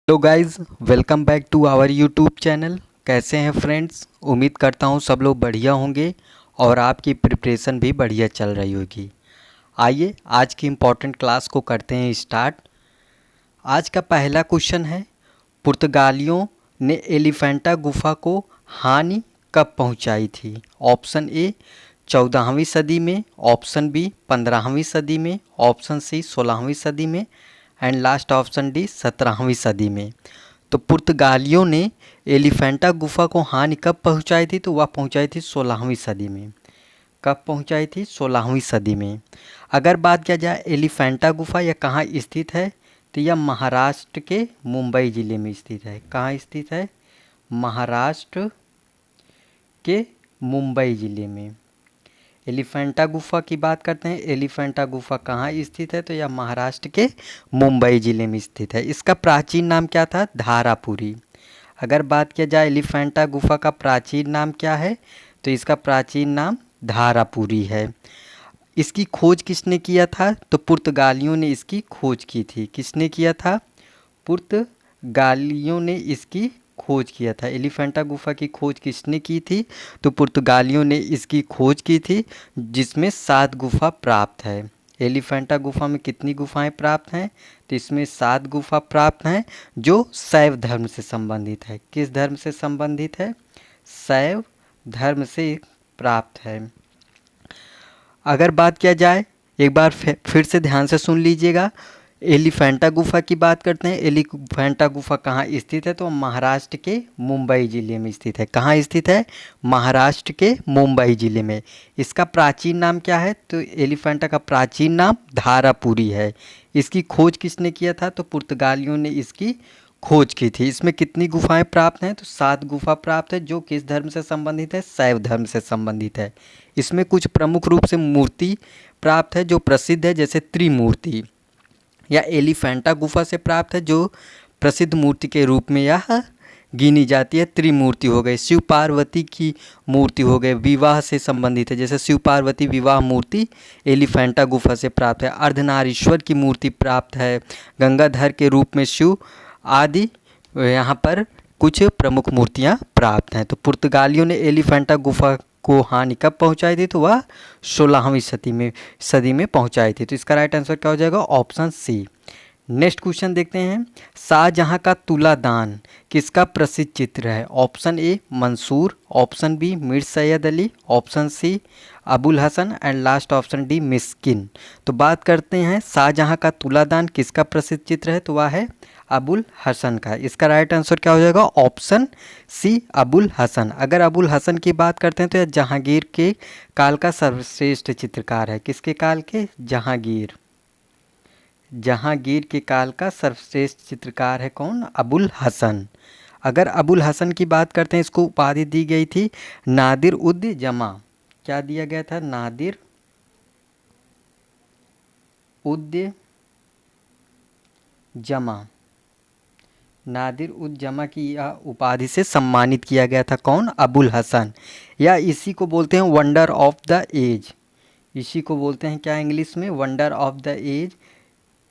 Hello guys, welcome back to our YouTube channel. कैसे हैं friends? उम्मीद करता हूं सब लोग बढ़िया होंगे और आपकी प्रिपरेशन भी बढ़िया चल रही होगी। आइए आज की इम्पोर्टेंट क्लास को करते हैं स्टार्ट। आज का पहला क्वेश्चन है, पुर्तगालियों ने एलिफेंटा गुफा को हानि कब पहुंचाई थी? ऑप्शन ए 14वीं सदी में, ऑप्शन बी 15वीं सदी में, ऑप्शन सी 16वीं सदी में एंड लास्ट ऑप्शन डी 17वीं सदी में। तो पुर्तगालियों ने एलिफेंटा गुफा को हानि कब पहुंचाई थी? तो वह पहुंचाई थी 16वीं सदी में। कब पहुंचाई थी? 16वीं सदी में। अगर बात किया जाए एलिफेंटा गुफा यह कहाँ स्थित है, तो यह महाराष्ट्र के मुंबई ज़िले में स्थित है। कहाँ स्थित है? महाराष्ट्र के मुंबई ज़िले में। एलिफेंटा गुफा की बात करते हैं। एलिफेंटा गुफा कहाँ स्थित है? तो यह महाराष्ट्र के मुंबई ज़िले में स्थित है। इसका प्राचीन नाम क्या था? धारापुरी। अगर बात किया जाए एलिफेंटा गुफा का प्राचीन नाम क्या है, तो इसका प्राचीन नाम धारापुरी है। इसकी खोज किसने किया था? तो पुर्तगालियों ने इसकी खोज की थी। किसने किया था? पुर्तगालियों ने इसकी खोज किया था। एलिफेंटा गुफा की खोज किसने की थी? तो पुर्तगालियों ने इसकी खोज की थी, जिसमें 7 गुफा प्राप्त है। एलिफेंटा गुफा में कितनी गुफाएं प्राप्त हैं? तो इसमें 7 गुफा प्राप्त हैं, जो शैव धर्म से संबंधित है। किस धर्म से संबंधित है? शैव धर्म से प्राप्त है। अगर बात किया जाए, एक बार फिर से ध्यान से सुन लीजिएगा। एलिफेंटा गुफा की बात करते हैं। एलिफेंटा गुफा कहाँ स्थित है? तो महाराष्ट्र के मुंबई ज़िले में स्थित है। कहाँ स्थित है? महाराष्ट्र के मुंबई ज़िले में। इसका प्राचीन नाम क्या है? तो एलिफेंटा का प्राचीन नाम धारापुरी है। इसकी खोज किसने किया था? तो पुर्तगालियों ने इसकी खोज की थी। इसमें कितनी गुफाएं प्राप्त हैं? तो 7 गुफा प्राप्त है, जो किस धर्म से संबंधित है? शैव धर्म से संबंधित है। इसमें कुछ प्रमुख रूप से मूर्ति प्राप्त है जो प्रसिद्ध है, जैसे त्रिमूर्ति, या एलिफेंटा गुफा से प्राप्त है, जो प्रसिद्ध मूर्ति के रूप में यह गिनी जाती है। त्रिमूर्ति हो गई, शिव पार्वती की मूर्ति हो गई, विवाह से संबंधित है, जैसे शिव पार्वती विवाह मूर्ति एलिफेंटा गुफा से प्राप्त है। अर्धनारीश्वर की मूर्ति प्राप्त है, गंगाधर के रूप में शिव आदि यहाँ पर कुछ प्रमुख मूर्तियाँ प्राप्त हैं। तो पुर्तगालियों ने एलिफेंटा गुफा को हानि कब पहुंचाई थी? तो वह 16वीं सदी में पहुंचाई थी। तो इसका राइट आंसर क्या हो जाएगा? ऑप्शन सी। नेक्स्ट क्वेश्चन देखते हैं, शाहजहां का तुलादान किसका प्रसिद्ध चित्र है? Option A Mansur, option B Mir Sayyid Ali, option C Abul Hasan and last option D Miskin. तो बात करते हैं शाहजहां का तुलादान किसका प्रसिद्ध चित्र है? तो वह है अबुल हसन का। इसका राइट आंसर क्या हो जाएगा? Option C Abul Hasan. अगर अबुल हसन की बात करते हैं तो यह जहांगीर के काल का सर्वश्रेष्ठ चित्रकार है। किसके काल के? जहांगीर के काल का सर्वश्रेष्ठ चित्रकार है कौन? अबुल हसन। अगर अबुल हसन की बात करते हैं, इसको उपाधि दी गई थी नादिर उद जमा। क्या दिया गया था? नादिर उद जमा। नादिर उद जमा की यह उपाधि से सम्मानित किया गया था। कौन? अबुल हसन। या इसी को बोलते हैं वंडर ऑफ द एज। इसी को बोलते हैं क्या इंग्लिश में? Wonder of the age.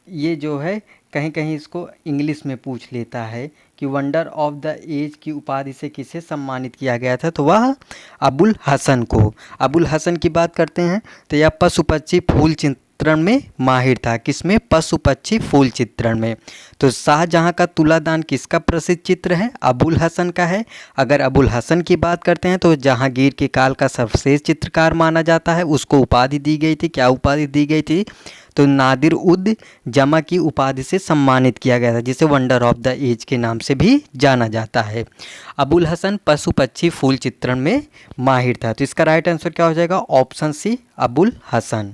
ये जो है कहीं कहीं इसको इंग्लिश में पूछ लेता है कि वंडर ऑफ द एज की उपाधि से किसे सम्मानित किया गया था? तो वह अबुल हसन को। अबुल हसन की बात करते हैं तो यह पशु पक्षी फूल चित्रण में माहिर था। किसमें? पशु पक्षी फूल चित्रण में। तो शाहजहां का तुलादान किसका प्रसिद्ध चित्र है? अबुल हसन का है। अगर अबुल हसन की बात करते हैं तो जहांगीर के काल का सर्वश्रेष्ठ चित्रकार माना जाता है। उसको उपाधि दी गई थी। क्या उपाधि दी गई थी? तो नादिर उद जमा की उपाधि से सम्मानित किया गया था, जिसे वंडर ऑफ द एज के नाम से भी जाना जाता है। अबुल हसन पशु पक्षी फूल चित्रण में माहिर था। तो इसका राइट आंसर क्या हो जाएगा? Option C Abul Hasan.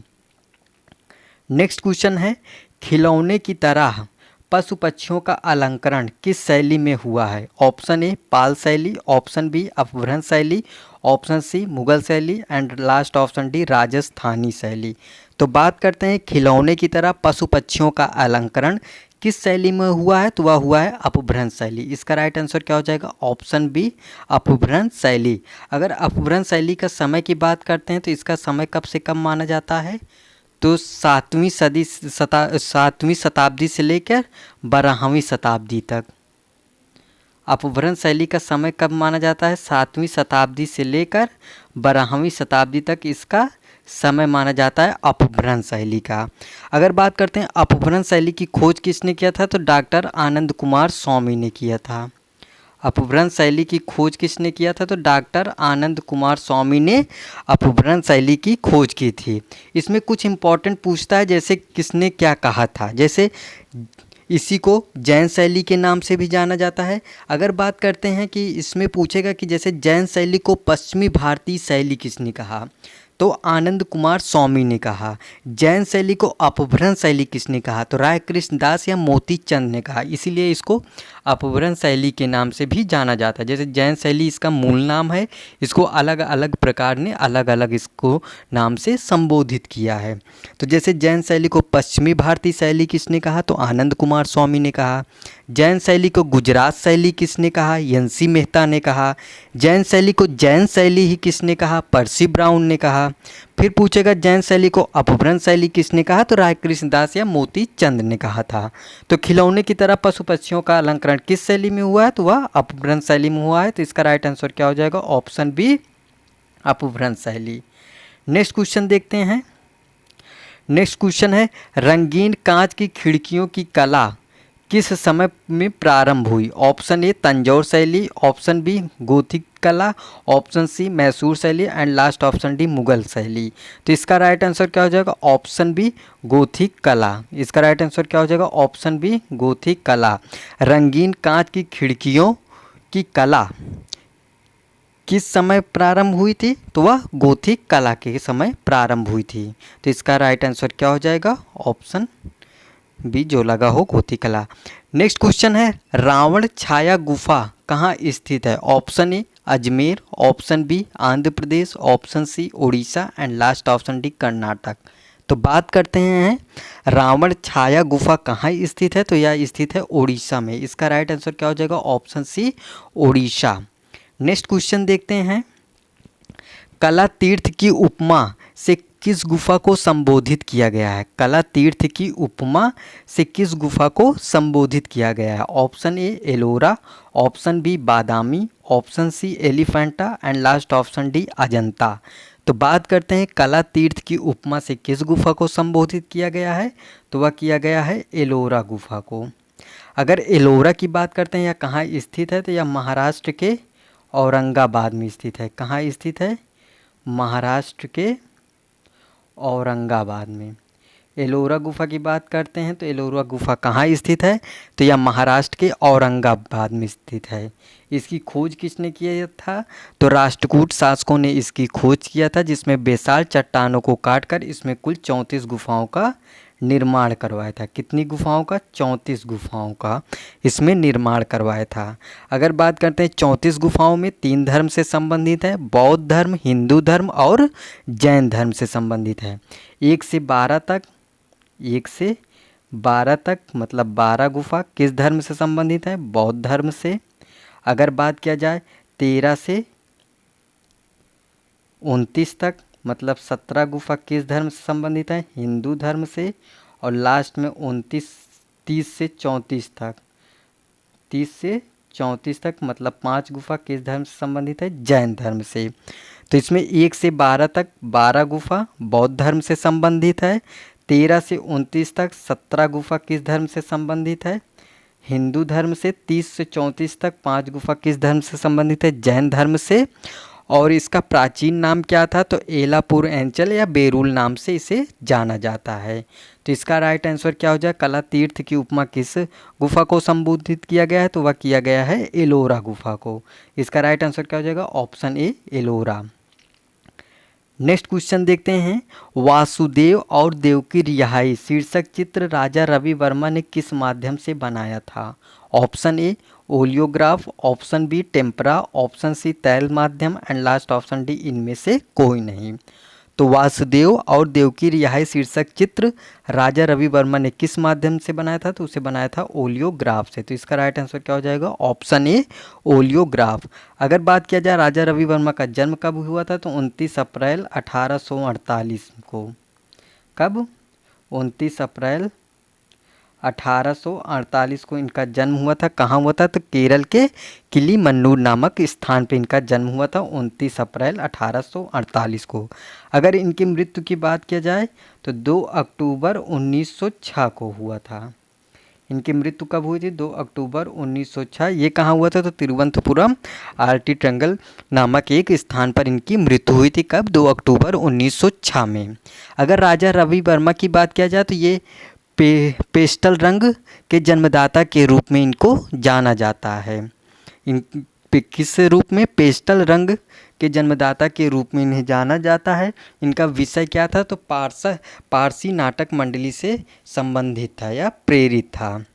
Next question है, खिलौने की तरह पशु पक्षियों का अलंकरण किस शैली में हुआ है? ऑप्शन ए पाल शैली, ऑप्शन बी अपभ्रंश शैली, ऑप्शन सी मुगल शैली and last option D Rajasthani शैली। तो बात करते हैं खिलौने की तरह पशु पक्षियों का अलंकरण किस शैली में हुआ है? तो वह हुआ है अपभ्रंश शैली। इसका राइट आंसर क्या हो जाएगा? ऑप्शन बी अपभ्रंश शैली। अगर अपभ्रंश शैली का समय की बात करते हैं तो इसका समय कब से कब माना जाता है? तो 7वीं शताब्दी से लेकर 12वीं शताब्दी तक। अपभ्रंश शैली का समय कब माना जाता है? 7वीं शताब्दी से लेकर 12वीं शताब्दी तक इसका समय माना जाता है अपभ्रंश शैली का। अगर बात करते हैं अपभ्रंश शैली की खोज किसने किया था, तो डॉक्टर आनंद कुमार स्वामी ने किया था। अपभ्रंश शैली की खोज किसने किया था, तो डॉक्टर आनंद कुमार स्वामी ने अपभ्रंश शैली की खोज की थी। इसमें कुछ इंपॉर्टेंट पूछता है, जैसे किसने क्या कहा था, जैसे इसी को जैन शैली के नाम से भी जाना जाता है। अगर बात करते हैं कि इसमें पूछेगा कि जैसे जैन शैली को पश्चिमी भारतीय शैली किसने कहा, तो आनंद कुमार स्वामी ने कहा। जैन शैली को अपभ्रंश शैली किसने कहा, तो राय कृष्ण दास या मोती चंद ने कहा। इसीलिए इसको अपभ्रंश शैली के नाम से भी जाना जाता है। जैसे जैन शैली इसका मूल नाम है, इसको अलग अलग प्रकार ने अलग अलग इसको नाम से संबोधित किया है। तो जैसे जैन शैली को पश्चिमी भारतीय शैली किसने कहा, तो आनंद कुमार स्वामी ने कहा। जैन शैली को गुजरात शैली किसने कहा, एन.सी. मेहता ने कहा। जैन शैली को जैन शैली ही किसने कहा, पर्सी ब्राउन ने कहा। फिर पूछेगा जैन शैली को अपभ्रंश शैली किसने कहा, तो राय कृष्ण दास या मोती चंद ने कहा था। तो खिलौने की तरह पशु पक्षियों का अलंकरण किस शैली में हुआ है, तो वह अपभ्रंश शैली में हुआ है। तो इसका राइट आंसर क्या हो जाएगा, ऑप्शन बी अपभ्रंश शैली। नेक्स्ट क्वेश्चन देखते हैं। नेक्स्ट क्वेश्चन है, रंगीन कांच की खिड़कियों की कला किस समय में प्रारंभ हुई? ऑप्शन ए तंजौर शैली, ऑप्शन बी गोथिक कला, ऑप्शन सी मैसूर शैली and last option D Mughal शैली। तो इसका राइट आंसर क्या हो जाएगा, ऑप्शन बी गोथिक कला। इसका राइट आंसर क्या हो जाएगा, ऑप्शन बी गोथिक कला। रंगीन कांच की खिड़कियों की कला किस समय प्रारंभ हुई थी, तो वह गोथिक कला के समय प्रारंभ हुई थी। तो इसका राइट आंसर क्या हो जाएगा, ऑप्शन बी जो लगा हो गोथिक कला। नेक्स्ट क्वेश्चन है, रावण छाया गुफा कहाँ स्थित है? Option A Ajmer, option B Andhra Pradesh, option C Orissa and last option D Karnataka. तो बात करते हैं रावण छाया गुफा कहाँ स्थित है, तो यह स्थित है उड़ीसा में। इसका राइट आंसर क्या हो जाएगा, option C Orissa. Next question देखते हैं, कला तीर्थ की उपमा से किस गुफा को संबोधित किया गया है? कला तीर्थ की उपमा से किस गुफा को संबोधित किया गया है? Option A Ellora, option B Badami, option C Elephanta and last option D Ajanta. तो बात करते हैं कला तीर्थ की उपमा से किस गुफा को संबोधित किया गया है, तो वह किया गया है एलोरा गुफा को। अगर एलोरा की बात करते हैं या कहाँ स्थित है, तो यह महाराष्ट्र के औरंगाबाद में स्थित है। कहाँ स्थित है, महाराष्ट्र के औरंगाबाद में। एलोरा गुफा की बात करते हैं तो एलोरा गुफा कहाँ स्थित है, तो यह महाराष्ट्र के औरंगाबाद में स्थित है। इसकी खोज किसने किया था, तो राष्ट्रकूट शासकों ने इसकी खोज किया था, जिसमें बेसाल चट्टानों को काटकर इसमें कुल 34 गुफाओं का निर्माण करवाया था। कितनी गुफाओं का, 34 गुफाओं का इसमें निर्माण करवाया था। अगर बात करते हैं 34 गुफाओं में 3 धर्म से संबंधित है, बौद्ध धर्म, हिंदू धर्म और जैन धर्म से संबंधित है। 1 से 12 तक, 1 से 12 तक मतलब 12 गुफा किस धर्म से संबंधित है, बौद्ध धर्म से। अगर बात किया जाए 13 से 29 तक मतलब 17 गुफा किस धर्म से संबंधित है, हिंदू धर्म से। और लास्ट में 30 से 34 तक, 30 से 34 तक मतलब 5 गुफा किस धर्म से संबंधित है, जैन धर्म से। तो इसमें 1 से 12 तक 12 गुफा बौद्ध धर्म से संबंधित है। 13 से 29 तक 17 गुफा किस धर्म से संबंधित है, हिंदू धर्म से। 30 से 34 तक 5 गुफा किस धर्म से संबंधित है, जैन धर्म से। और इसका प्राचीन नाम क्या था, तो एलापुर एंचल या बेरुल नाम से इसे जाना जाता है। तो इसका राइट आंसर क्या हो जाए, कला तीर्थ की उपमा किस गुफा को संबोधित किया गया है, तो वह किया गया है एलोरा गुफा को। इसका राइट आंसर क्या हो जाएगा, option A Ellora. Next question देखते हैं, वासुदेव और देवकी रिहाई शीर्षक चित्र राजा रवि वर्मा ने किस माध्यम से बनाया था? Option A oleograph, option B tempera, option C तैल माध्यम एंड लास्ट ऑप्शन डी इनमें से कोई नहीं। तो वासुदेव और देवकी रिहाई शीर्षक चित्र राजा रवि वर्मा ने किस माध्यम से बनाया था, तो उसे बनाया था ओलियोग्राफ से। तो इसका राइट आंसर क्या हो जाएगा, ऑप्शन ए ओलियोग्राफ। अगर बात किया जाए राजा रवि वर्मा का जन्म कब हुआ था, तो 29 अप्रैल 1848 को। कब, 29 अप्रैल 1848 को इनका जन्म हुआ था। कहाँ हुआ था? तो केरल के किलीमन्नूर नामक स्थान पे इनका जन्म हुआ था 29 अप्रैल 1848 को। अगर इनकी मृत्यु की बात किया जाए तो 2 अक्टूबर 1906 को हुआ था। इनकी मृत्यु कब हुई थी? 2 अक्टूबर 1906। ये कहाँ हुआ था? तो तिरुवनंतपुरम आरटी ट्रंगल नामक एक स्थान पर इनकी मृत्यु हुई थी। कब? 2 अक्टूबर 1906 में। अगर राजा रवि वर्मा की बात किया जाए तो ये पेस्टल रंग के जन्मदाता के रूप में इनको जाना जाता है। इन किस रूप में? पेस्टल रंग के जन्मदाता के रूप में इन्हें जाना जाता है। इनका विषय क्या था? तो पारसी नाटक मंडली से संबंधित था या प्रेरित था।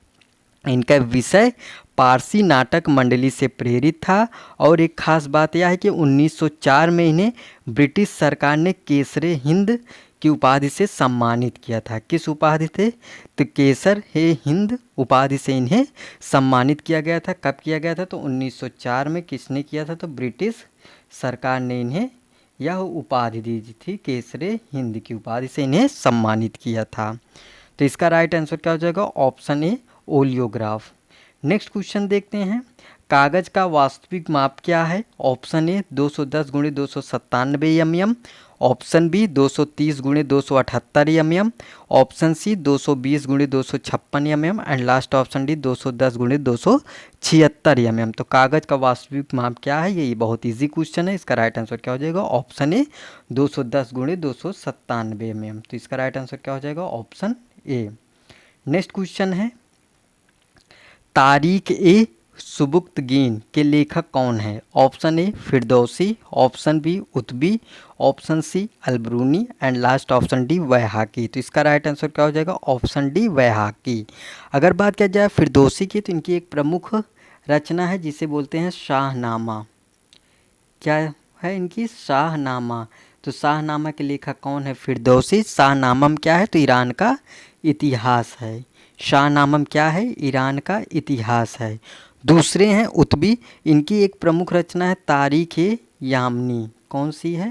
इनका विषय पारसी नाटक मंडली से प्रेरित था। और एक खास बात यह है कि 1904 में इन्हें ब्रिटिश सरकार ने केसरे हिंद की उपाधि से सम्मानित किया था। किस उपाधि से? तो केसर हे हिंद उपाधि से इन्हें सम्मानित किया गया था। कब किया गया था? तो 1904 में। किसने किया था? तो ब्रिटिश सरकार ने इन्हें यह उपाधि दी थी। केसरे हिंद की उपाधि से इन्हें सम्मानित किया था। तो इसका राइट आंसर क्या हो जाएगा? Option A, oleograph. Next question देखते हैं। कागज का वास्तविक माप क्या है? ऑप्शन ए 210 गुणे 297 mm, ऑप्शन बी 230 गुणे 278 mm, ऑप्शन सी 220 गुणे 256 mm and last option D 210 गुणे 276 mm। तो कागज का वास्तविक माप क्या है? ये बहुत इजी क्वेश्चन है। इसका राइट आंसर क्या हो जाएगा? ऑप्शन ए 210 गुणे 297 mm। तो इसका राइट आंसर क्या हो जाएगा? Option A. नेक्स्ट क्वेश्चन है, तारीख ए सुबुक्तगीन के लेखक कौन है? Option A Firdausi, option B Utbi, option C Alberuni and last option D Baihaqi. तो इसका राइट आंसर क्या हो जाएगा? Option D Baihaqi. अगर बात किया जाए फिरदौसी की तो इनकी एक प्रमुख रचना है जिसे बोलते हैं शाहनामा। क्या है इनकी? शाहनामा। तो शाहनामा के लेखक कौन है? फिरदौसी। शाहनामा क्या है? तो ईरान का इतिहास है। शाहनामा क्या है? ईरान का इतिहास है। दूसरे हैं उतबी। इनकी एक प्रमुख रचना है तारीख ए यामनी। कौन सी है?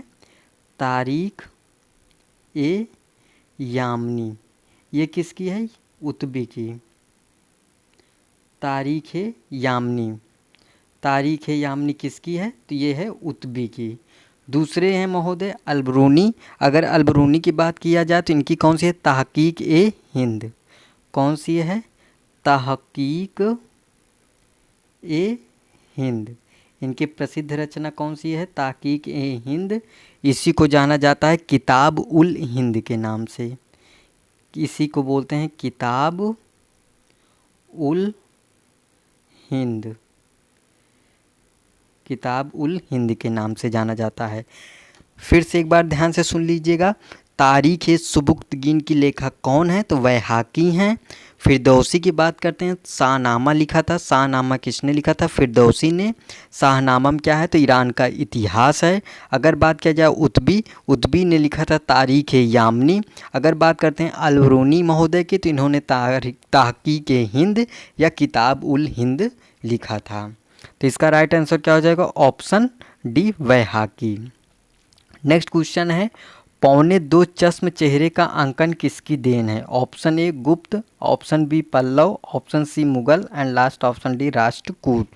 तारीख ए यामनी। ये किसकी है? उतबी की। तारीख ए यामनी। तारीख ए यामनी किसकी है? तो ये है उतबी की। दूसरे हैं महोदय अलबरूनी। अगर अलबरूनी की बात किया जाए तो इनकी कौन सी है? तहकीक ए हिंद। कौन सी है? तहकीक ए हिंद। इनकी प्रसिद्ध रचना कौन सी है? तहकीक ए हिंद। इसी को जाना जाता है किताब उल हिंद के नाम से। इसी को बोलते हैं किताब उल हिंद। किताब उल हिंद के नाम से जाना जाता है। फिर से एक बार ध्यान से सुन लीजिएगा। तारीख ए सुबुक्तगीन की लेखक कौन है? तो वैहाकी हैं। फिरदौसी की बात करते हैं, शाहनामा लिखा था। शाहनामा किसने लिखा था? फिरदौसी ने। शाहनामा क्या है? तो ईरान का इतिहास है। अगर बात किया जाए उतबी, उतबी ने लिखा था तारीख ए यामनी। अगर बात करते हैं अलबरूनी महोदय की तो इन्होंने तहकीक ए हिंद या किताब उल हिंद लिखा था। तो इसका राइट आंसर क्या हो जाएगा? Option D Baihaqi. Next question है, 2.25 चश्म चेहरे का अंकन किसकी देन है? Option A Gupta, option B Pallava, option C Mughal and last option D Rashtrakuta.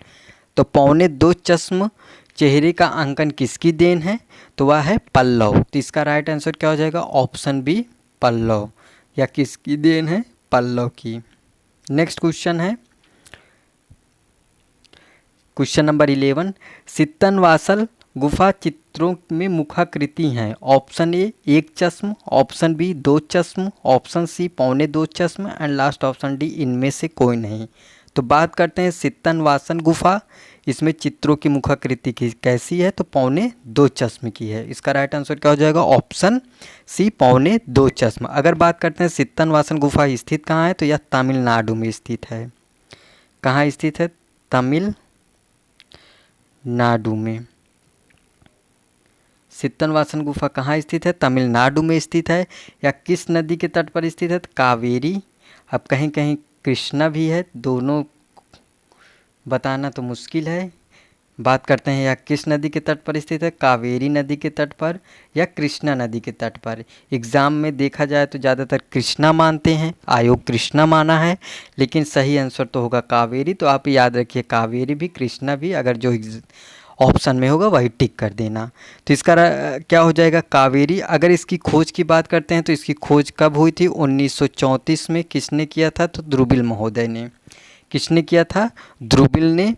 तो 2.25 चश्म चेहरे का अंकन किसकी देन है? तो वह है पल्लव। तो इसका राइट आंसर क्या हो जाएगा? Option B Pallava. या किसकी देन है? पल्लव की। नेक्स्ट क्वेश्चन है क्वेश्चन नंबर 11, सित्तनवासल गुफा चित्रों में मुखाकृति हैं। ऑप्शन ए 1 चश्म, ऑप्शन बी 2 चश्म, ऑप्शन सी 2.25 चश्म एंड लास्ट ऑप्शन डी इनमें से कोई नहीं। तो बात करते हैं सित्तनवासल गुफा, इसमें चित्रों की मुखाकृति की कैसी है? तो 2.25 चश्म की है। इसका राइट आंसर क्या हो जाएगा? ऑप्शन सी 2.25 चश्म। अगर बात करते हैं सित्तनवासल गुफा स्थित कहाँ है? तो यह तमिलनाडु में स्थित है। कहाँ स्थित है? तमिलनाडु में। सित्तनवासल गुफा कहाँ स्थित है? तमिलनाडु में स्थित है। या किस नदी के तट पर स्थित है? कावेरी। अब कहीं कहीं कृष्णा भी है, दोनों बताना तो मुश्किल है। बात करते हैं, यह किस नदी के तट पर स्थित है? कावेरी नदी के तट पर या कृष्णा नदी के तट पर? एग्ज़ाम में देखा जाए तो ज़्यादातर कृष्णा मानते हैं, आयोग कृष्णा माना है, लेकिन सही आंसर तो होगा कावेरी। तो आप याद रखिए, कावेरी भी कृष्णा भी, अगर जो ऑप्शन में होगा वही टिक कर देना। तो इसका क्या हो जाएगा? कावेरी। अगर इसकी खोज की बात करते हैं तो इसकी खोज कब हुई थी? 1934 में। किसने किया था? तो ध्रुवील महोदय ने। किसने किया था? ध्रुवील ने।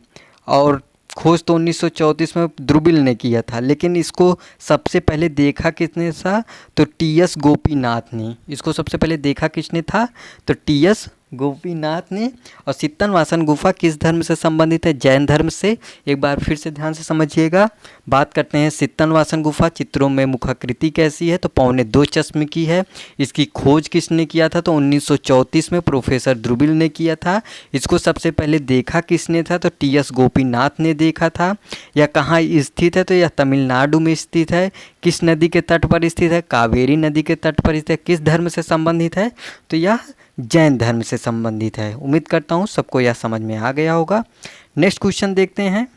और खोज तो 1934 में ध्रुवील ने किया था, लेकिन इसको सबसे पहले देखा किसने था? तो टी.एस. गोपीनाथ ने। इसको सबसे पहले देखा किसने था? तो टी.एस. गोपीनाथ ने। और सित्तनवासन गुफा किस धर्म से संबंधित है? जैन धर्म से। एक बार फिर से ध्यान से समझिएगा। बात करते हैं सित्तनवासन गुफा। चित्रों में मुखाकृति कैसी है? तो 2.25 चश्मे की है। इसकी खोज किसने किया था? तो 1934 में प्रोफेसर ध्रुवील ने किया था। इसको सबसे पहले देखा किसने था? तो टी.एस. गोपीनाथ ने देखा था। यह कहाँ स्थित है? तो यह तमिलनाडु में स्थित है। किस नदी के तट पर स्थित है? कावेरी नदी के तट पर स्थित है। किस धर्म से संबंधित है? तो यह जैन धर्म से संबंधित है। उम्मीद करता हूँ सबको यह समझ में आ गया होगा। नेक्स्ट क्वेश्चन देखते हैं।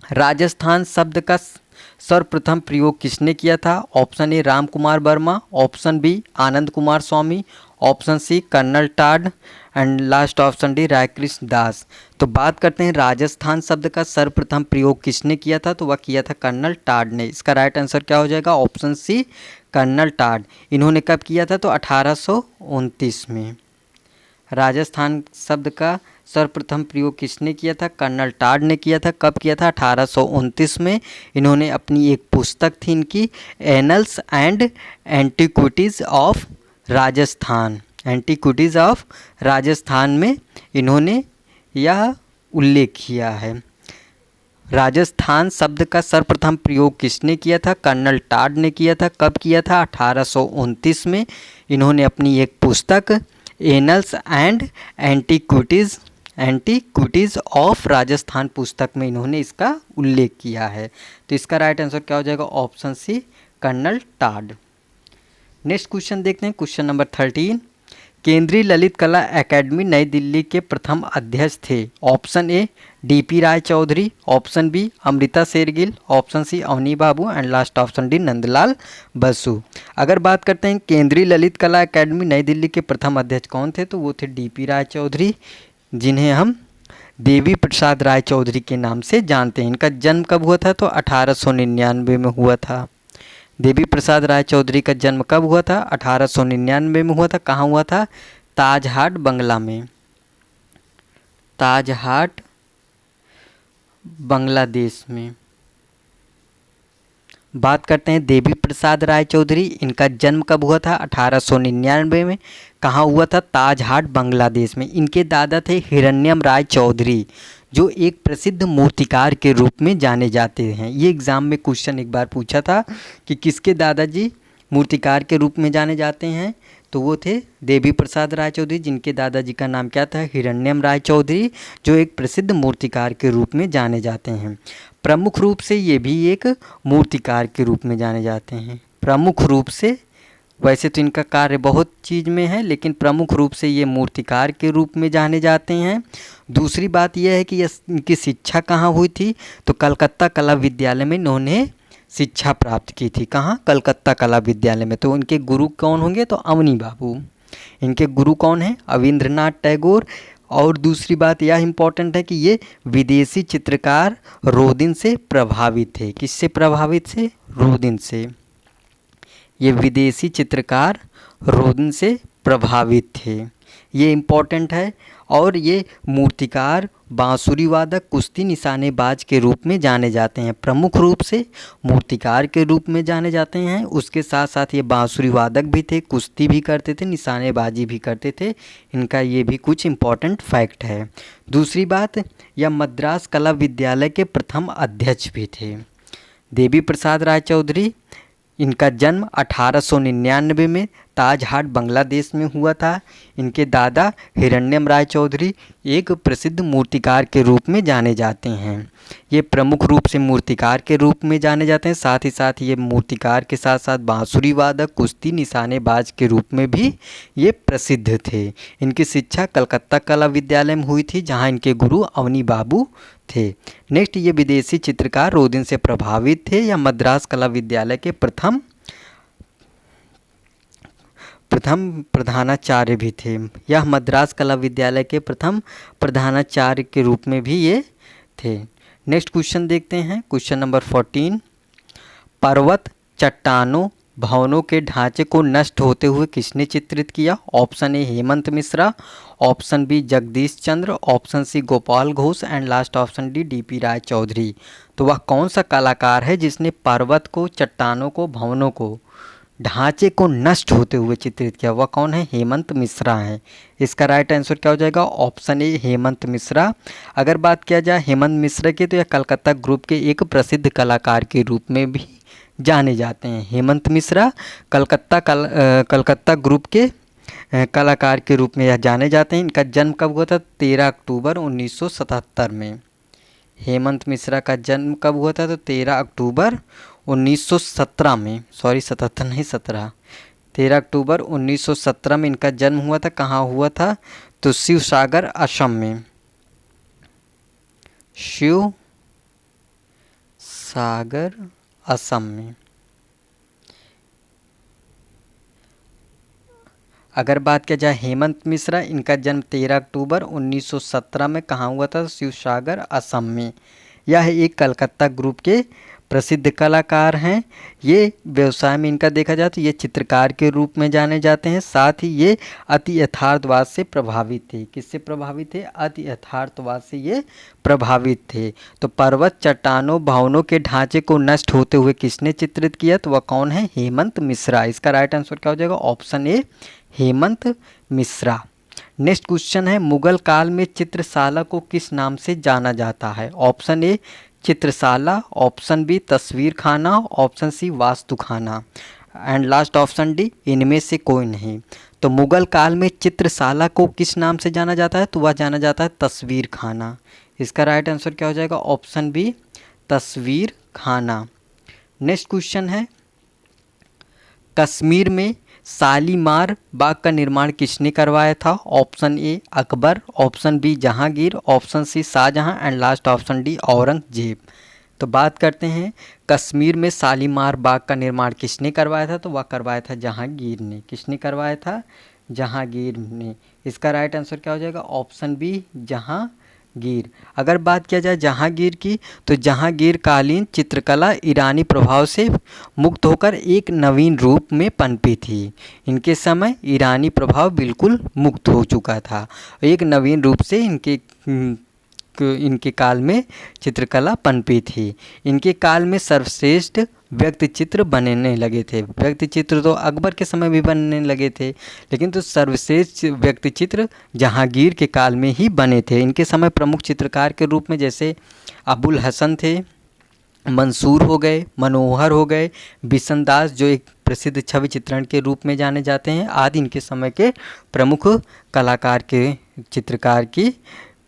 राजस्थान शब्द का सर्वप्रथम प्रयोग किसने किया था? Option A Ram Kumar Verma, option B Ananda Coomaraswamy, option C colonel Tod and last option D Raikrishna Das. तो बात करते हैं राजस्थान शब्द का सर्वप्रथम प्रयोग किसने किया था? तो वह किया था कर्नल टाड ने। इसका राइट आंसर क्या हो जाएगा? Option C colonel Tod. इन्होंने कब किया था? तो 1829 में। राजस्थान शब्द का सर्वप्रथम प्रयोग किसने किया था? कर्नल टाड ने किया था। कब किया था? 1829 में। इन्होंने अपनी एक पुस्तक थी इनकी, annuls and antiquities of Rajasthan, antiquities of Rajasthan में इन्होंने यह उल्लेख किया है। राजस्थान शब्द का सर्वप्रथम प्रयोग किसने किया था? कर्नल टाड ने किया था। कब किया था? 1829 में। इन्होंने अपनी एक पुस्तक annuls and antiquities of Rajasthan पुस्तक में इन्होंने इसका उल्लेख किया है। तो इसका राइट आंसर क्या हो जाएगा? Option C colonel Tod. Next question देखते हैं, क्वेश्चन नंबर 13। केंद्रीय ललित कला एकेडमी नई दिल्ली के प्रथम अध्यक्ष थे? Option A DP. Roy Chowdhury, option B Amrita Shergil, option C Avani Babu and last option D Nandlal Basu. अगर बात करते हैं केंद्रीय ललित कला एकेडमी नई दिल्ली के प्रथम अध्यक्ष कौन थे? तो वो थे डी.पी. राय चौधरी, जिन्हें हम देवी प्रसाद राय चौधरी के नाम से जानते हैं। इनका जन्म कब हुआ था? तो 1899 में हुआ था। देवी प्रसाद राय चौधरी का जन्म कब हुआ था? 1899 में हुआ था। कहाँ हुआ था? ताजहाट बंगला में। ताजहाट बांग्लादेश में। बात करते हैं देवी प्रसाद राय चौधरी, इनका जन्म कब हुआ था? 1899 में। कहाँ हुआ था? ताजहाट बांग्लादेश में। इनके दादा थे हिरण्यम राय चौधरी, जो एक प्रसिद्ध मूर्तिकार के रूप में जाने जाते हैं। ये एग्ज़ाम में क्वेश्चन एक बार पूछा था कि किसके दादाजी मूर्तिकार के रूप में जाने जाते हैं? तो वो थे देवी प्रसाद राय चौधरी, जिनके दादाजी का नाम क्या था? हिरण्यम राय चौधरी, जो एक प्रसिद्ध मूर्तिकार के रूप में जाने जाते हैं। प्रमुख रूप से ये भी एक मूर्तिकार के रूप में जाने जाते हैं। प्रमुख रूप से, वैसे तो इनका कार्य बहुत चीज़ में है, लेकिन प्रमुख रूप से ये मूर्तिकार के रूप में जाने जाते हैं। दूसरी बात यह है कि इनकी शिक्षा कहाँ हुई थी? तो कलकत्ता कला विद्यालय में इन्होंने शिक्षा प्राप्त की थी। कहाँ? कलकत्ता कला विद्यालय में। तो इनके गुरु कौन होंगे? तो अवनी बाबू। इनके गुरु कौन हैं? अविंद्रनाथ टैगोर। और दूसरी बात यह इम्पॉर्टेंट है कि ये विदेशी चित्रकार रोदिन से प्रभावित थे। किससे प्रभावित थे? रोदिन से। ये विदेशी चित्रकार रोदिन से प्रभावित थे, ये इम्पॉर्टेंट है। और ये मूर्तिकार, बांसुरी वादक, कुश्ती निशानेबाज के रूप में जाने जाते हैं। प्रमुख रूप से मूर्तिकार के रूप में जाने जाते हैं। उसके साथ साथ ये बांसुरी वादक भी थे, कुश्ती भी करते थे, निशानेबाजी भी करते थे। इनका ये भी कुछ इम्पॉर्टेंट फैक्ट है। दूसरी बात, यह मद्रास कला विद्यालय के प्रथम अध्यक्ष भी थे। देवी प्रसाद राय चौधरी, इनका जन्म 1899 में ताजहाट बांग्लादेश में हुआ था। इनके दादा हिरण्यम राय चौधरी एक प्रसिद्ध मूर्तिकार के रूप में जाने जाते हैं। ये प्रमुख रूप से मूर्तिकार के रूप में जाने जाते हैं। साथ ही साथ ये मूर्तिकार के साथ साथ बांसुरी वादक, कुश्ती निशानेबाज के रूप में भी ये प्रसिद्ध थे। इनकी शिक्षा कलकत्ता कला विद्यालय में हुई थी, जहाँ इनके गुरु अवनी बाबू थे। नेक्स्ट, ये विदेशी चित्रकार रोदिन से प्रभावित थे या मद्रास कला विद्यालय के प्रथम प्रधानाचार्य भी थे। यह मद्रास कला विद्यालय के प्रथम प्रधानाचार्य के रूप में भी ये थे। नेक्स्ट क्वेश्चन देखते हैं, क्वेश्चन नंबर 14। पर्वत, चट्टानों, भवनों के ढांचे को नष्ट होते हुए किसने चित्रित किया? Option A Hemant Mishra, option B Jagdish Chandra, option C Gopal Ghosh and last option D DP Rai Chaudhary. तो वह कौन सा कलाकार है जिसने पर्वत को, चट्टानों को, भवनों को, ढांचे को नष्ट होते हुए चित्रित किया? वह कौन है? हेमंत मिश्रा है। इसका राइट आंसर क्या हो जाएगा? Option A Hemant Mishra. अगर बात किया जाए हेमंत मिश्रा की, तो यह कलकत्ता ग्रुप के एक प्रसिद्ध कलाकार के रूप में भी जाने जाते हैं। हेमंत मिश्रा कलकत्ता ग्रुप के कलाकार के रूप में यह जाने जाते हैं। इनका जन्म कब हुआ था? 13 अक्टूबर 1977 में। हेमंत मिश्रा का जन्म कब हुआ था? तो 13 अक्टूबर 1917 में, सॉरी 77 नहीं 17, 13 अक्टूबर 1917 में इनका जन्म हुआ था। कहाँ हुआ था? तो शिवसागर असम में, शिवसागर असम में। अगर बात किया जाए हेमंत मिश्रा, इनका जन्म 13 अक्टूबर 1917 में कहाँ हुआ था? शिवसागर असम में। यह एक कलकत्ता ग्रुप के प्रसिद्ध कलाकार हैं। ये व्यवसाय में इनका देखा जाए तो ये चित्रकार के रूप में जाने जाते हैं। साथ ही ये अति यथार्थवाद से प्रभावित थे। किससे प्रभावित थे? अति यथार्थवाद से ये प्रभावित थे। तो पर्वत, चट्टानों, भवनों के ढांचे को नष्ट होते हुए किसने चित्रित किया? तो वह कौन है? हेमंत मिश्रा। इसका राइट आंसर क्या हो जाएगा? Option A Hemant Mishra. Next question है, मुगल काल में चित्रशाला को किस नाम से जाना जाता है? ऑप्शन ए चित्रशाला, ऑप्शन बी तस्वीर खाना, ऑप्शन सी वास्तु खाना एंड लास्ट ऑप्शन डी इनमें से कोई नहीं। तो मुगल काल में चित्रशाला को किस नाम से जाना जाता है? तो वह जाना जाता है तस्वीर खाना। इसका राइट आंसर क्या हो जाएगा? ऑप्शन बी तस्वीर खाना। नेक्स्ट क्वेश्चन है, कश्मीर में शालीमार बाग का निर्माण किसने करवाया था? Option A Akbar, option B Jahangir, option C Shahjahan and last option D Aurangzeb. तो बात करते हैं कश्मीर में शालीमार बाग का निर्माण किसने करवाया था? तो वह करवाया था जहांगीर ने। किसने करवाया था? जहांगीर ने। इसका राइट आंसर क्या हो जाएगा? Option B Jahangir. अगर बात किया जाए जहांगीर की, तो जहांगीर कालीन चित्रकला ईरानी प्रभाव से मुक्त होकर एक नवीन रूप में पनपी थी। इनके समय ईरानी प्रभाव बिल्कुल मुक्त हो चुका था। एक नवीन रूप से इनके काल में चित्रकला पनपी थी। इनके काल में सर्वश्रेष्ठ व्यक्ति चित्र बनने लगे थे। व्यक्ति चित्र तो अकबर के समय भी बनने लगे थे, लेकिन तो सर्वश्रेष्ठ व्यक्ति चित्र जहांगीर के काल में ही बने थे। इनके समय प्रमुख चित्रकार के रूप में जैसे अबुल हसन थे, मंसूर हो गए, मनोहर हो गए, बिशनदास जो एक प्रसिद्ध छवि चित्रण के रूप में जाने जाते हैं, आदि इनके समय के प्रमुख कलाकार के चित्रकार की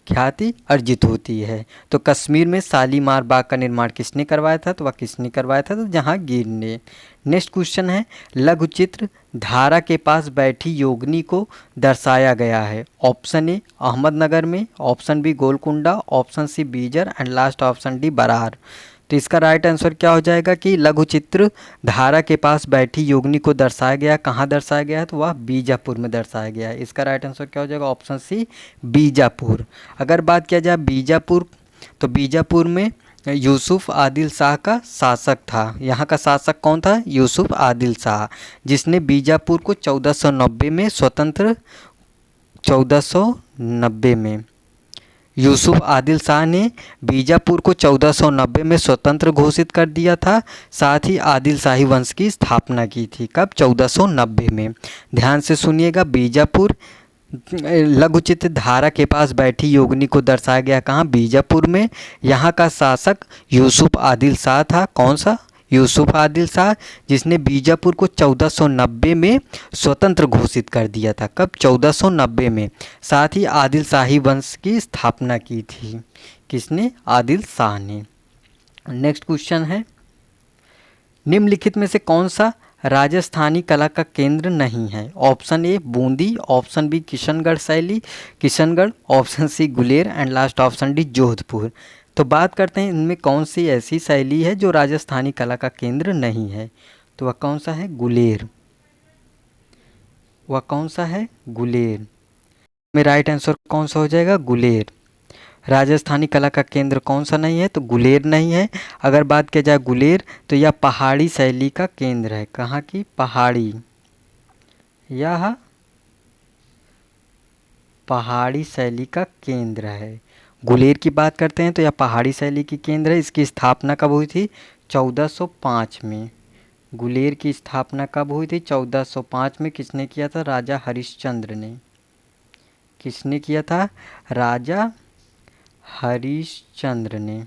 ख्याति अर्जित होती है। तो कश्मीर में शालीमार बाग का निर्माण किसने करवाया था? तो वह किसने करवाया था? तो जहांगीर ने। नेक्स्ट क्वेश्चन है, लघु चित्र धारा के पास बैठी योगिनी को दर्शाया गया है। ऑप्शन ए अहमदनगर में, option B Golconda, option C बीजर and last option D Berar. तो इसका राइट आंसर क्या हो जाएगा कि लघु चित्र धारा के पास बैठी योगिनी को दर्शाया गया। कहाँ दर्शाया गया है? तो वह बीजापुर में दर्शाया गया है। इसका राइट आंसर क्या हो जाएगा? Option C Bijapur. अगर बात किया जाए बीजापुर, तो बीजापुर में यूसुफ आदिल शाह का शासक था। यहाँ का शासक कौन था? यूसुफ आदिल शाह, जिसने बीजापुर को 1490 में स्वतंत्र 1490 में यूसुफ आदिल शाह ने बीजापुर को 1490 में स्वतंत्र घोषित कर दिया था। साथ ही आदिल शाही वंश की स्थापना की थी। कब? 1490 में। ध्यान से सुनिएगा, बीजापुर लघु चित्र धारा के पास बैठी योगिनी को दर्शाया गया। कहाँ? बीजापुर में। यहाँ का शासक यूसुफ आदिल शाह था। कौन सा? यूसुफ आदिल शाह, जिसने बीजापुर को 1490 में स्वतंत्र घोषित कर दिया था। कब? 1490 में। साथ ही आदिल शाही वंश की स्थापना की थी। किसने? आदिल शाह ने। नेक्स्ट क्वेश्चन है, निम्नलिखित में से कौन सा राजस्थानी कला का केंद्र नहीं है? Option A Bundi, option B Kishangarh शैली, Kishangarh, option C Guler and last option D Jodhpur. तो बात करते हैं इनमें कौन सी ऐसी शैली है जो राजस्थानी कला का केंद्र नहीं है। तो वह कौन सा है? गुलेर। वह कौन सा है? गुलेर। में राइट आंसर कौन सा हो जाएगा? गुलेर। राजस्थानी कला का केंद्र कौन सा नहीं है? तो गुलेर नहीं है। अगर बात किया जाए गुलेर तो यह पहाड़ी शैली का केंद्र है। कहाँ की? पहाड़ी। यह पहाड़ी शैली का केंद्र है। गुलेर की बात करते हैं तो यह पहाड़ी शैली की केंद्र है। इसकी स्थापना कब हुई थी? 1405 में। गुलेर की स्थापना कब हुई थी? 1405 में। किसने किया था? राजा हरिश्चंद्र ने। किसने किया था? राजा हरिश्चंद्र ने।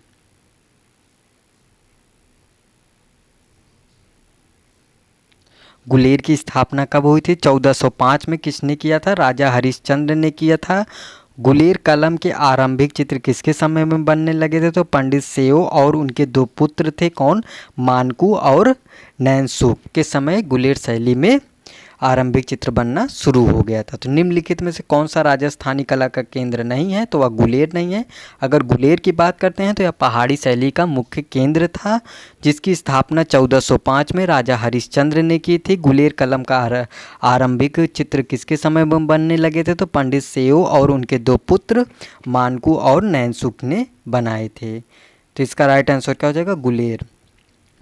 गुलेर की स्थापना कब हुई थी? 1405 में। किसने किया था? राजा हरिश्चंद्र ने किया था। गुलेर कलम के आरंभिक चित्र किसके समय में बनने लगे थे? तो पंडित सेओ और उनके दो पुत्र थे। कौन? मानकू और नैनसुख के समय गुलेर शैली में आरंभिक चित्र बनना शुरू हो गया था। तो निम्नलिखित में से कौन सा राजस्थानी कला का केंद्र नहीं है? तो वह गुलेर नहीं है। अगर गुलेर की बात करते हैं तो यह पहाड़ी शैली का मुख्य केंद्र था, जिसकी स्थापना 1405 में राजा हरिश्चंद्र ने की थी। गुलेर कलम का आरंभिक चित्र किसके समय में बनने लगे थे? तो पंडित सेओ और उनके दो पुत्र मानकू और नैनसुख ने बनाए थे। तो इसका राइट आंसर क्या हो जाएगा? गुलेर।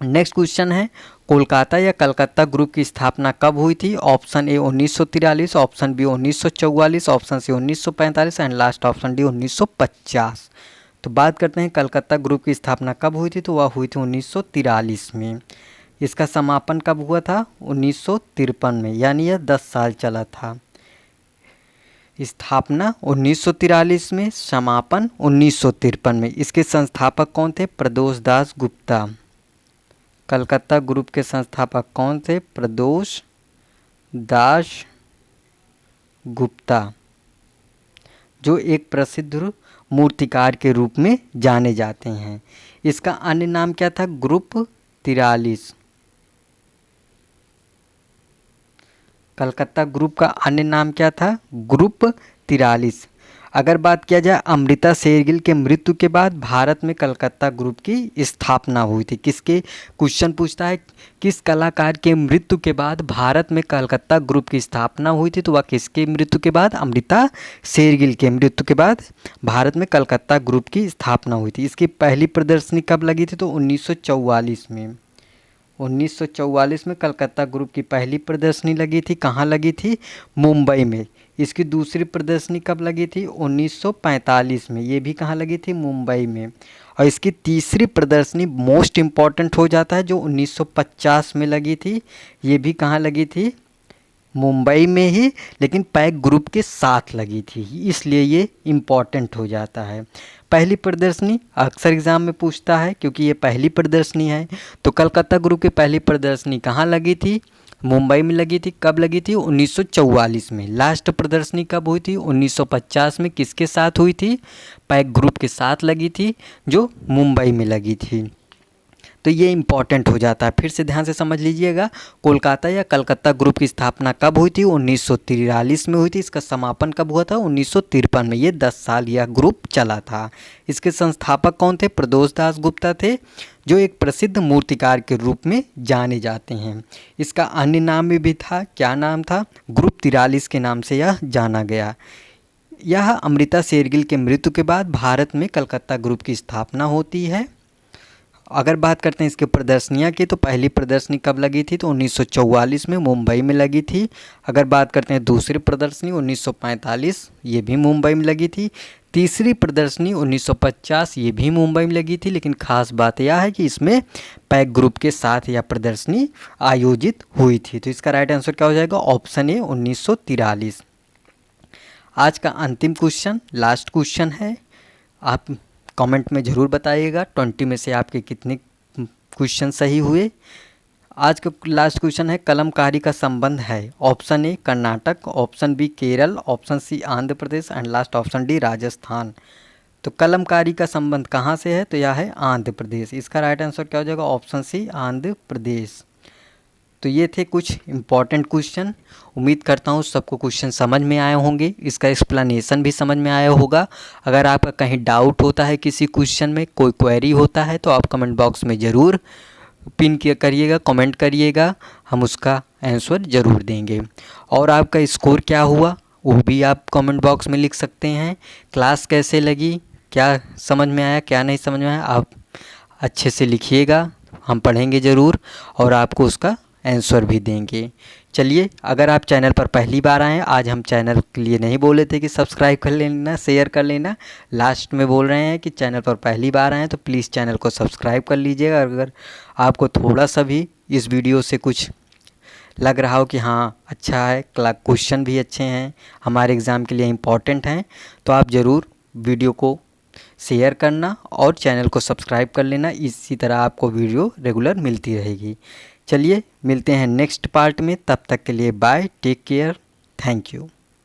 नेक्स्ट क्वेश्चन है, कोलकाता या कलकत्ता ग्रुप की स्थापना कब हुई थी? Option A 1943, option B 1944, option C 1945 and last option D 1950। तो बात करते हैं कलकत्ता ग्रुप की स्थापना कब हुई थी? तो वह हुई थी 1943 में। इसका समापन कब हुआ था? 1953 में, यानी यह 10 साल चला था। स्थापना 1943 में, समापन 1953 में। इसके संस्थापक कौन थे? प्रदोष दास गुप्ता। कलकत्ता ग्रुप के संस्थापक कौन थे? प्रदोष दास गुप्ता, जो एक प्रसिद्ध मूर्तिकार के रूप में जाने जाते हैं। इसका अन्य नाम क्या था? ग्रुप 43। कलकत्ता ग्रुप का अन्य नाम क्या था? ग्रुप 43। अगर बात किया जाए अमृता शेरगिल के मृत्यु के बाद भारत में कलकत्ता ग्रुप की स्थापना हुई थी। किसके? क्वेश्चन पूछता है किस कलाकार के मृत्यु के बाद भारत में कलकत्ता ग्रुप की स्थापना हुई थी? तो वह किसके मृत्यु के बाद? अमृता शेरगिल के मृत्यु के बाद भारत में कलकत्ता ग्रुप की स्थापना हुई थी। इसकी पहली प्रदर्शनी कब लगी थी? तो 1944 में। 1944 में कलकत्ता ग्रुप की पहली प्रदर्शनी लगी थी। कहाँ लगी थी? मुंबई में। इसकी दूसरी प्रदर्शनी कब लगी थी? 1945 में। ये भी कहाँ लगी थी? मुंबई में। और इसकी तीसरी प्रदर्शनी मोस्ट इम्पॉर्टेंट हो जाता है, जो 1950 में लगी थी। ये भी कहाँ लगी थी? मुंबई में ही, लेकिन पैक ग्रुप के साथ लगी थी, इसलिए ये इम्पॉर्टेंट हो जाता है। पहली प्रदर्शनी अक्सर एग्ज़ाम में पूछता है क्योंकि ये पहली प्रदर्शनी है। तो कलकत्ता ग्रुप की पहली प्रदर्शनी कहाँ लगी थी? मुंबई में लगी थी। कब लगी थी? 1944 में। लास्ट प्रदर्शनी कब हुई थी? 1950 में। किसके साथ हुई थी? पैक ग्रुप के साथ लगी थी, जो मुंबई में लगी थी। तो ये इम्पॉर्टेंट हो जाता है। फिर से ध्यान से समझ लीजिएगा, कोलकाता या कलकत्ता ग्रुप की स्थापना कब हुई थी? 1943 में हुई थी। इसका समापन कब हुआ था? 1953 में। ये 10 साल यह ग्रुप चला था। इसके संस्थापक कौन थे? प्रदोष दास गुप्ता थे, जो एक प्रसिद्ध मूर्तिकार के रूप में जाने जाते हैं। इसका अन्य नाम भी था। क्या नाम था? ग्रुप 43 के नाम से यह जाना गया। यह अमृता शेरगिल के मृत्यु के बाद भारत में कलकत्ता ग्रुप की स्थापना होती है। अगर बात करते हैं इसके प्रदर्शनियाँ की, तो पहली प्रदर्शनी कब लगी थी? तो 1944 में मुंबई में लगी थी। अगर बात करते हैं दूसरी प्रदर्शनी 1945, ये भी मुंबई में लगी थी। तीसरी प्रदर्शनी 1950, ये भी मुंबई में लगी थी। लेकिन खास बात यह है कि इसमें पैक ग्रुप के साथ यह प्रदर्शनी आयोजित हुई थी। तो इसका राइट आंसर क्या हो जाएगा? Option A 1943। आज का अंतिम क्वेश्चन, लास्ट क्वेश्चन है। आप कमेंट में ज़रूर बताइएगा 20 में से आपके कितने क्वेश्चन सही हुए। आज का लास्ट क्वेश्चन है, कलमकारी का संबंध है। Option A Karnataka, option B Kerala, option C Andhra Pradesh and last option D Rajasthan. तो कलमकारी का संबंध कहाँ से है? तो यह है आंध्र प्रदेश। इसका राइट आंसर क्या हो जाएगा? ऑप्शन सी आंध्र प्रदेश। तो ये थे कुछ इम्पॉर्टेंट क्वेश्चन। उम्मीद करता हूँ सबको क्वेश्चन समझ में आए होंगे, इसका एक्सप्लेनेशन भी समझ में आया होगा। अगर आपका कहीं डाउट होता है किसी क्वेश्चन में, कोई क्वेरी होता है, तो आप कमेंट बॉक्स में ज़रूर पिन किया करिएगा, कमेंट करिएगा, हम उसका आंसर ज़रूर देंगे। और आपका स्कोर क्या हुआ वो भी आप कमेंट बॉक्स में लिख सकते हैं। क्लास कैसे लगी, क्या समझ में आया, क्या नहीं समझ में आया, आप अच्छे से लिखिएगा, हम पढ़ेंगे ज़रूर और आपको उसका आंसर भी देंगे। चलिए, अगर आप चैनल पर पहली बार आए हैं, आज हम चैनल के लिए नहीं बोले थे कि सब्सक्राइब कर लेना, शेयर कर लेना, लास्ट में बोल रहे हैं कि चैनल पर पहली बार आए हैं तो प्लीज़ चैनल को सब्सक्राइब कर लीजिएगा। अगर आपको थोड़ा सा भी इस वीडियो से कुछ लग रहा हो कि हाँ अच्छा है, क्वेश्चन भी अच्छे हैं, हमारे एग्ज़ाम के लिए इम्पॉर्टेंट हैं, तो आप ज़रूर वीडियो को शेयर करना और चैनल को सब्सक्राइब कर लेना। इसी तरह आपको वीडियो रेगुलर मिलती रहेगी। चलिए, मिलते हैं नेक्स्ट पार्ट में, तब तक के लिए bye, take care, thank you.